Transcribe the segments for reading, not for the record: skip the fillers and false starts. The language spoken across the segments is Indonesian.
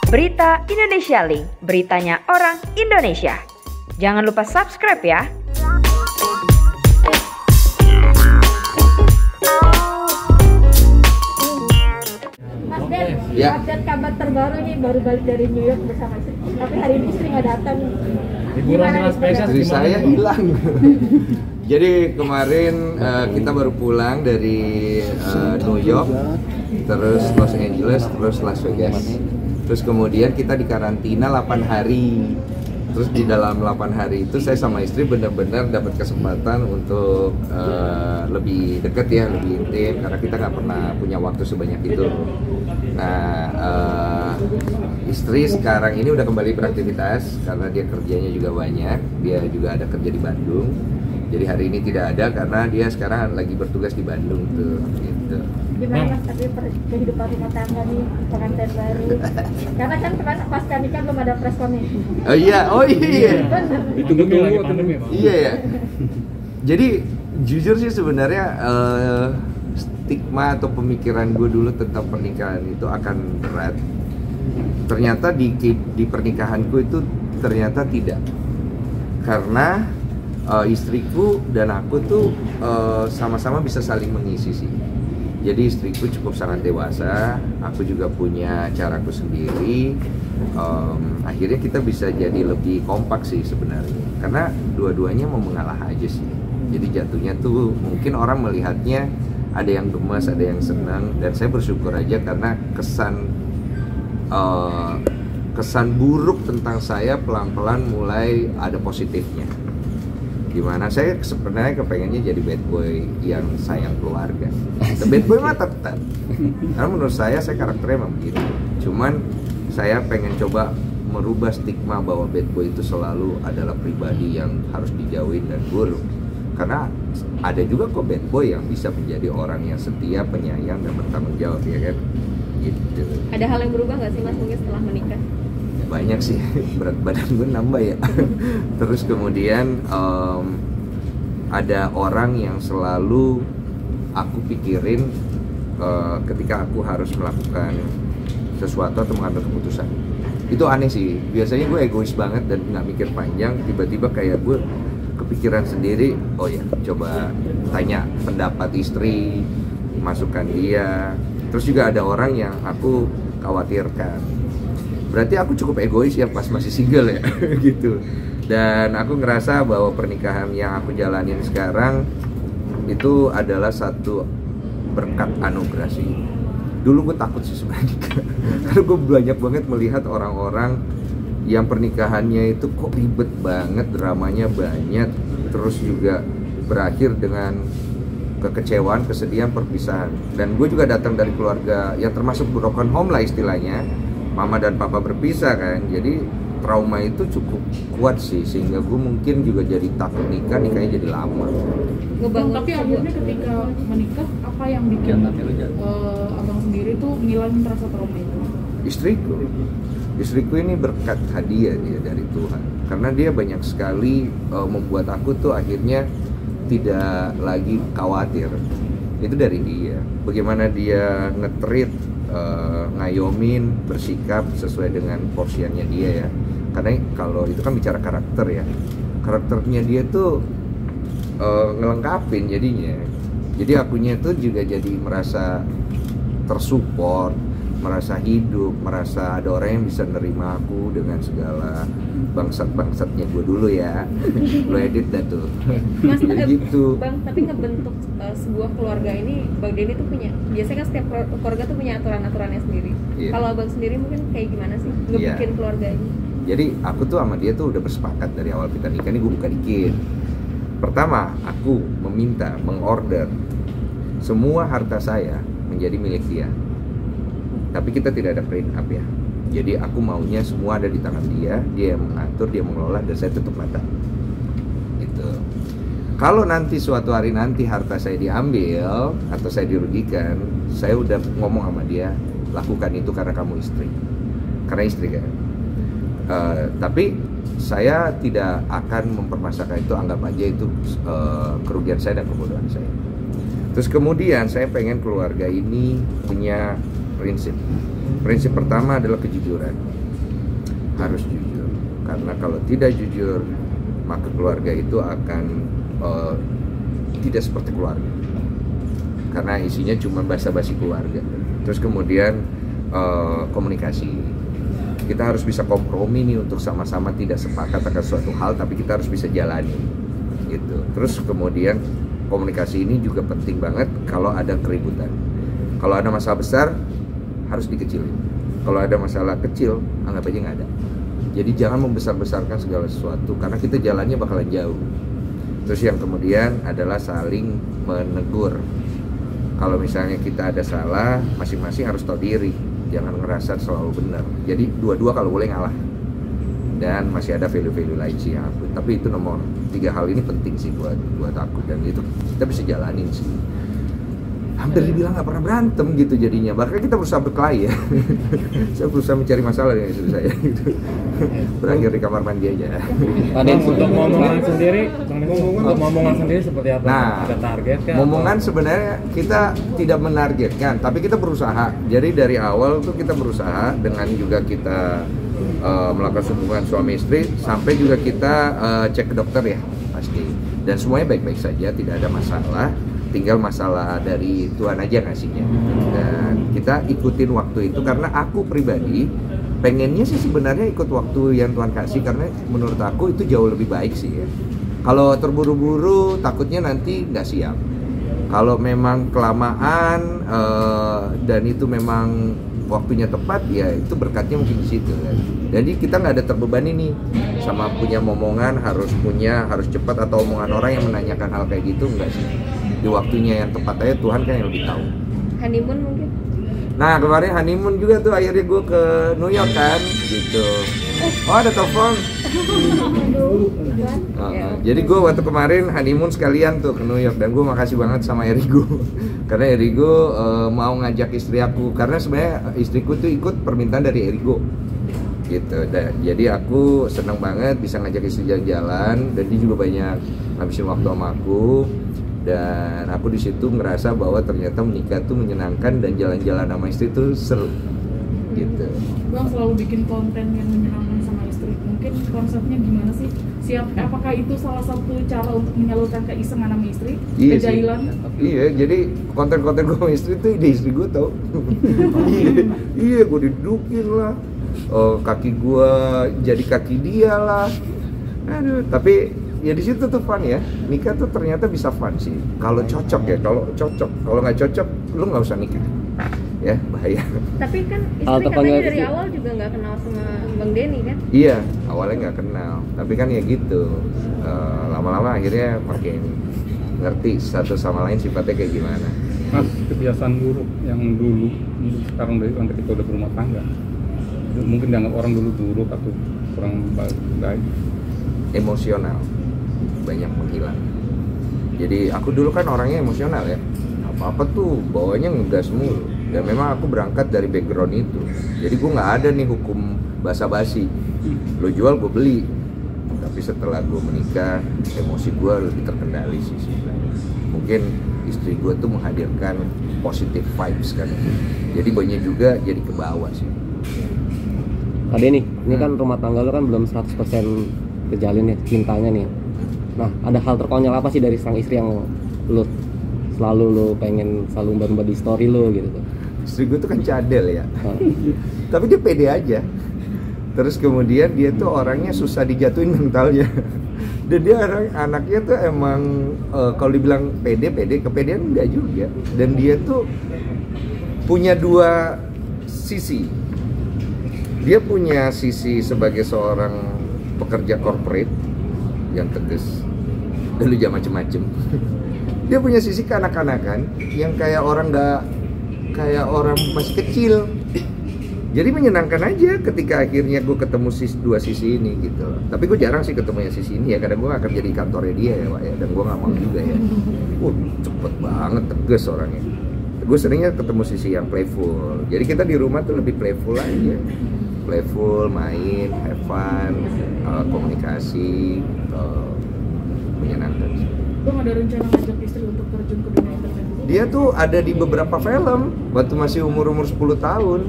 Berita Indonesia Link, beritanya orang Indonesia. Jangan lupa subscribe ya. Mas Den, Ya. update kabar terbaru nih, baru balik dari New York bersama istri. Tapi hari ini istri nggak datang. Liburan di Las Vegas Istri gimana saya tuh? hilang. Jadi kemarin kita baru pulang dari New York, terus Los Angeles, terus Las Vegas. Terus kemudian kita dikarantina 8 hari. Terus di dalam 8 hari itu saya sama istri benar-benar dapat kesempatan untuk lebih dekat ya, lebih intim, karena kita nggak pernah punya waktu sebanyak itu. Nah, istri sekarang ini udah kembali beraktivitas karena dia kerjanya juga banyak. Dia juga ada kerja di Bandung. Jadi hari ini tidak ada karena dia sekarang lagi bertugas di Bandung tuh, gitu. Gimana Mas, tapi kehidupan rumah tangga nih, pengantin baru? Karena kan pas nikah belum ada preskonnya. Oh iya. Ditunggu lagi pandemi ya, Pak. Iya ya. Jadi jujur sih sebenarnya stigma atau pemikiran gue dulu tentang pernikahan itu akan berat. Ternyata di pernikahanku itu ternyata tidak. Karena istriku dan aku tuh sama-sama bisa saling mengisi sih. Jadi istriku cukup sangat dewasa, aku juga punya caraku sendiri. Akhirnya kita bisa jadi lebih kompak sih sebenarnya. Karena dua-duanya mau mengalah aja sih. Jadi jatuhnya tuh mungkin orang melihatnya ada yang gemas, ada yang senang, dan saya bersyukur aja karena kesan buruk tentang saya pelan-pelan mulai ada positifnya. Gimana saya sebenarnya kepengennya jadi bad boy yang sayang keluarga. The bad boy mah tetap. Karena menurut saya karakternya memang begitu. Cuman saya pengen coba merubah stigma bahwa bad boy itu selalu adalah pribadi yang harus dijauhin dan buruk. Karena ada juga kok bad boy yang bisa menjadi orang yang setia, penyayang, dan bertanggung jawab, ya kan? Gitu. Ada hal yang berubah nggak sih Mas mungkin setelah menikah? Banyak sih, berat badan gue nambah ya. Terus kemudian ada orang yang selalu aku pikirin ketika aku harus melakukan sesuatu atau mengambil keputusan. Itu aneh sih, biasanya gue egois banget dan nggak mikir panjang. Tiba-tiba kayak gue kepikiran sendiri, oh ya coba tanya pendapat istri, masukan dia. Terus juga ada orang yang aku khawatirkan. Berarti aku cukup egois ya pas masih single ya gitu. Dan aku ngerasa bahwa pernikahan yang aku jalanin sekarang itu adalah satu berkat anugerah sih. Dulu gue takut sih sebenarnya karena gue banyak banget melihat orang-orang yang pernikahannya itu kok ribet banget, dramanya banyak, terus juga berakhir dengan kekecewaan, kesedihan, perpisahan. Dan gue juga datang dari keluarga yang termasuk broken home lah istilahnya. Mama dan papa berpisah kan, jadi trauma itu cukup kuat sih, sehingga gue mungkin juga jadi takut nikahnya jadi lama. Tapi akhirnya ketika menikah, apa yang bikin abang sendiri tuh ngilangin rasa trauma itu? Istriku ini berkat hadiah dia dari Tuhan, karena dia banyak sekali membuat aku tuh akhirnya tidak lagi khawatir. Itu dari dia, bagaimana dia nge-treat, ngayomin, bersikap sesuai dengan porsiannya dia ya. Karena kalau itu kan bicara karakter ya, karakternya dia tuh ngelengkapin jadinya. Jadi akunya tuh juga jadi merasa tersupport, merasa hidup, merasa ada orang yang bisa nerima aku dengan segala bangsat-bangsatnya gue dulu ya. Lo edit dah tuh. Mas, gitu. Bang, tapi ngebentuk sebuah keluarga ini, Bang Denny tuh punya, biasanya kan setiap keluarga tuh punya aturan-aturannya sendiri. Iya. Kalau abang sendiri mungkin kayak gimana sih ngebikin keluarga ini? Jadi aku tuh sama dia tuh udah bersepakat dari awal kita nikah, ini gue buka dikit. Pertama, aku meminta, mengorder semua harta saya menjadi milik dia. Tapi kita tidak ada prenup ya. Jadi aku maunya semua ada di tangan dia yang mengatur, dia mengelola, dan saya tutup mata. Gitu. Kalau nanti suatu hari nanti harta saya diambil atau saya dirugikan, saya udah ngomong sama dia, lakukan itu karena kamu istri. Karena istri kan. Tapi saya tidak akan mempermasalahkan itu, anggap aja itu kerugian saya dan kebodohan saya. Terus kemudian saya pengen keluarga ini punya prinsip. Prinsip pertama adalah kejujuran. harus jujur, karena kalau tidak jujur maka keluarga itu akan tidak seperti keluarga, karena isinya cuma basa-basi keluarga. Terus kemudian komunikasi, kita harus bisa kompromi nih untuk sama-sama tidak sepakat akan suatu hal, tapi kita harus bisa jalani gitu. Terus kemudian komunikasi ini juga penting banget kalau ada keributan. Kalau ada masalah besar harus dikecilin, kalau ada masalah kecil anggap aja nggak ada. Jadi jangan membesar-besarkan segala sesuatu, karena kita jalannya bakalan jauh. Terus yang kemudian adalah saling menegur. Kalau misalnya kita ada salah, masing-masing harus tahu diri, jangan ngerasa selalu benar. Jadi dua-dua kalau boleh ngalah. Dan masih ada value-value lain sih aku. Tapi itu nomor 3 hal ini penting sih buat aku, dan itu kita bisa jalanin sih. Hampir dibilang nggak pernah berantem gitu jadinya, bahkan kita berusaha berkelahi ya. Saya berusaha mencari masalah dengan istri saya gitu. Berakhir di kamar mandi aja. Untuk momongan sendiri seperti apa? Nah, ada target kan? momongan sebenarnya kita tidak menargetkan, tapi kita berusaha. Jadi dari awal tuh kita berusaha, dengan juga kita melakukan hubungan suami istri, sampai juga kita cek ke dokter ya pasti. Dan semuanya baik-baik saja, tidak ada masalah. Tinggal masalah dari Tuhan aja ngasihnya. Dan kita ikutin waktu itu, karena aku pribadi pengennya sih sebenarnya ikut waktu yang Tuhan kasih, karena menurut aku itu jauh lebih baik sih ya. Kalau terburu-buru takutnya nanti nggak siap. Kalau memang kelamaan dan itu memang waktunya tepat, ya itu berkatnya mungkin di situ kan. Jadi kita nggak ada terbebani nih sama punya momongan harus cepat, atau omongan orang yang menanyakan hal kayak gitu, enggak sih. Di waktunya yang tepat aja, Tuhan kan yang lebih tahu. Honeymoon mungkin? Nah kemarin honeymoon juga tuh, akhirnya gue ke New York kan gitu. Oh ada telepon. Jadi gue waktu kemarin honeymoon sekalian tuh ke New York, dan gue makasih banget sama Erigo. Karena Erigo mau ngajak istri aku, karena sebenarnya istriku tuh ikut permintaan dari Erigo gitu. Dan jadi aku senang banget bisa ngajak istri jalan-jalan, dan dia juga banyak ngabisin waktu sama aku. Dan aku di situ ngerasa bahwa ternyata menikah tuh menyenangkan, dan jalan-jalan sama istri tuh seru gitu. Bang selalu bikin konten yang menyenangkan sama istri. Mungkin konsepnya gimana sih? Apakah itu salah satu cara untuk menyalurkan keisengan sama istri? Iya Kejailan? Iya, jadi konten-konten gue sama istri tuh ide istri gue tau. Iya, gue didudukin lah. Kaki gue jadi kaki dia lah. Aduh, tapi ya di situ tuh fun ya. Nikah tuh ternyata bisa fun sih. Kalau cocok ya, kalau nggak cocok, lu nggak usah nikah. Ya bahaya. Tapi kan istri katanya dari awal juga nggak kenal sama Bang Denny kan? Iya, awalnya nggak kenal. Tapi kan ya gitu. Lama-lama akhirnya makin ngerti satu sama lain sifatnya kayak gimana. Mas, kebiasaan buruk yang dulu sekarang dari kita udah berumah tangga, mungkin dianggap orang dulu buruk atau kurang baik. Emosional banyak menghilang. Jadi aku dulu kan orangnya emosional ya, apa-apa tuh bawanya ngegas mulu. Dan memang aku berangkat dari background itu. Jadi gue nggak ada nih hukum basa-basi, lo jual gue beli. Tapi setelah gue menikah, emosi gue lebih terkendali sih sebenarnya. Mungkin istri gue tuh menghadirkan positive vibes kan, jadi banyak juga jadi ke bawah sih. Kak Denny, ini kan rumah tangga lo kan belum 100% kejalin ya cintanya nih. Nah, ada hal terkonyol apa sih dari sang istri yang lo selalu pengen selalu umbar-umbar di story lo gitu tuh? Istri gue tuh kan cadel ya, tapi dia pede aja. Terus kemudian dia tuh orangnya susah dijatuhin mentalnya. Dan dia anaknya tuh emang kalau dibilang pede, kepedean enggak juga. Dan dia tuh punya dua sisi. Dia punya sisi sebagai seorang pekerja corporate yang tegas, dan lu jangan macem-macem. Dia punya sisi kanak-kanakan yang kayak orang masih kecil. Jadi menyenangkan aja ketika akhirnya gue ketemu dua sisi ini gitu. Tapi gue jarang sih ketemu yang sisi ini ya, kadang gue gak kerja di kantornya dia ya Pak ya, dan gue gak mau juga ya. Cepet banget, tegas orangnya. Gue seringnya ketemu sisi yang playful. Jadi kita di rumah tuh lebih playful aja. Playful, main, have fun, komunikasi, menyenangkan sih. Bang ada rencana ngajak istri untuk terjun ke dunia entertainment? Dia tuh ada di beberapa film waktu masih umur 10 tahun.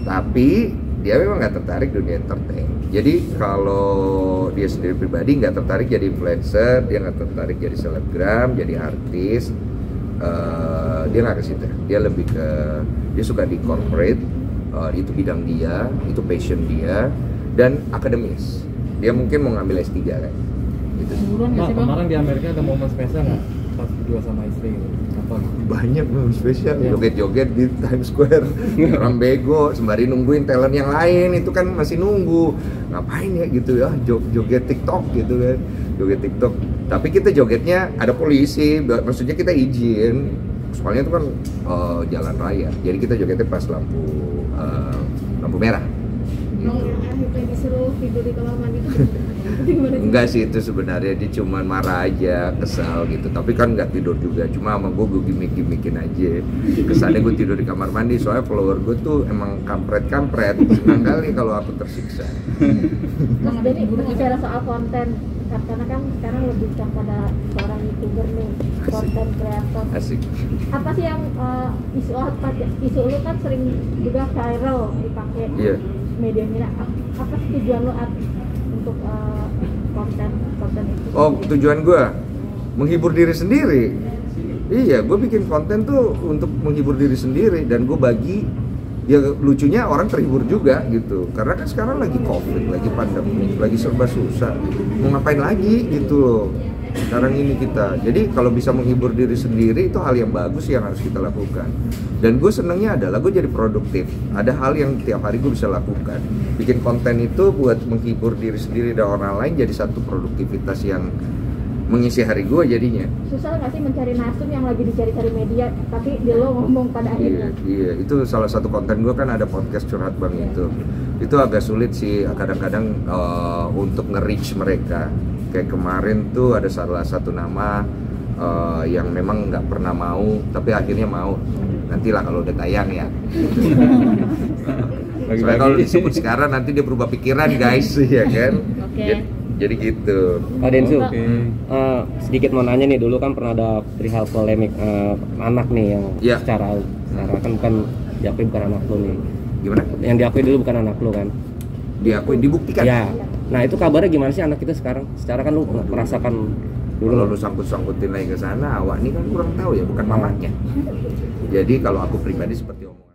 Tapi dia memang nggak tertarik dunia entertain. Jadi kalau dia sendiri pribadi nggak tertarik jadi influencer, dia nggak tertarik jadi selebgram, jadi artis, dia nggak ke situ. Dia lebih ke, dia suka di corporate, itu bidang dia, itu passion dia, dan akademis. Dia mungkin mau ngambil S3 kan. Gitu. Kemarin di Amerika ada momen spesial nggak pas berdua sama istri gitu? Apa? Banyak momen spesial, joget-joget di Times Square, orang bego sembari nungguin talent yang lain, itu kan masih nunggu, ngapain ya gitu ya, joget TikTok gitu kan, joget TikTok. Tapi kita jogetnya ada polisi, maksudnya kita izin, soalnya itu kan jalan raya, jadi kita jogetnya pas lampu merah. Akhirnya disuruh tidur di kamar mandi itu gimana sih? Enggak sih, itu sebenarnya dia cuma marah aja, kesal gitu. Tapi kan nggak tidur juga, cuma sama gue gimmick-gimmickin aja. Kesannya gue tidur di kamar mandi, soalnya follower gue tuh emang kampret-kampret. Senang kali kalau aku tersiksa. Mas Denny, bicara soal konten, karena kan sekarang lebih kepada seorang YouTuber nih, konten kreator. Asik. Apa sih yang isu lu kan sering juga viral dipakai media media. Apa sih tujuan lu untuk konten itu? Oh, tujuan gue menghibur diri sendiri. Iya, gue bikin konten tuh untuk menghibur diri sendiri, dan gue bagi, ya lucunya orang terhibur juga gitu. Karena kan sekarang lagi COVID, lagi pandemi, lagi serba susah. Mau ngapain lagi gitu loh sekarang ini kita. Jadi kalau bisa menghibur diri sendiri itu hal yang bagus yang harus kita lakukan. Dan gue senengnya adalah gue jadi produktif. Ada hal yang tiap hari gue bisa lakukan. Bikin konten itu buat menghibur diri sendiri dan orang lain, jadi satu produktivitas yang mengisi hari gue jadinya. Susah nggak sih mencari narsum yang lagi dicari-cari media, tapi dia lo ngomong pada akhirnya? Iya, itu salah satu konten gue kan ada podcast curhat bang itu. Itu agak sulit sih kadang-kadang untuk nge-reach mereka. Kayak kemarin tuh ada salah satu nama yang memang nggak pernah mau, tapi akhirnya mau. Nantilah kalau udah tayang ya. Soalnya kalau disebut sekarang nanti dia berubah pikiran guys, ya kan? Jadi gitu. Pak Densu, sedikit mau nanya nih, dulu kan pernah ada perihal polemik anak nih yang secara kan diakui bukan anak lu nih. Gimana? Yang diakui dulu bukan anak lu kan? Diakui, dibuktikan. Ya. Nah itu kabarnya gimana sih anak kita sekarang? Secara kan lu merasakan dulu. Kalau lu sangkut-sangkutin lagi ke sana, awak ini kan kurang tahu ya, bukan mamanya. Jadi kalau aku pribadi seperti omong.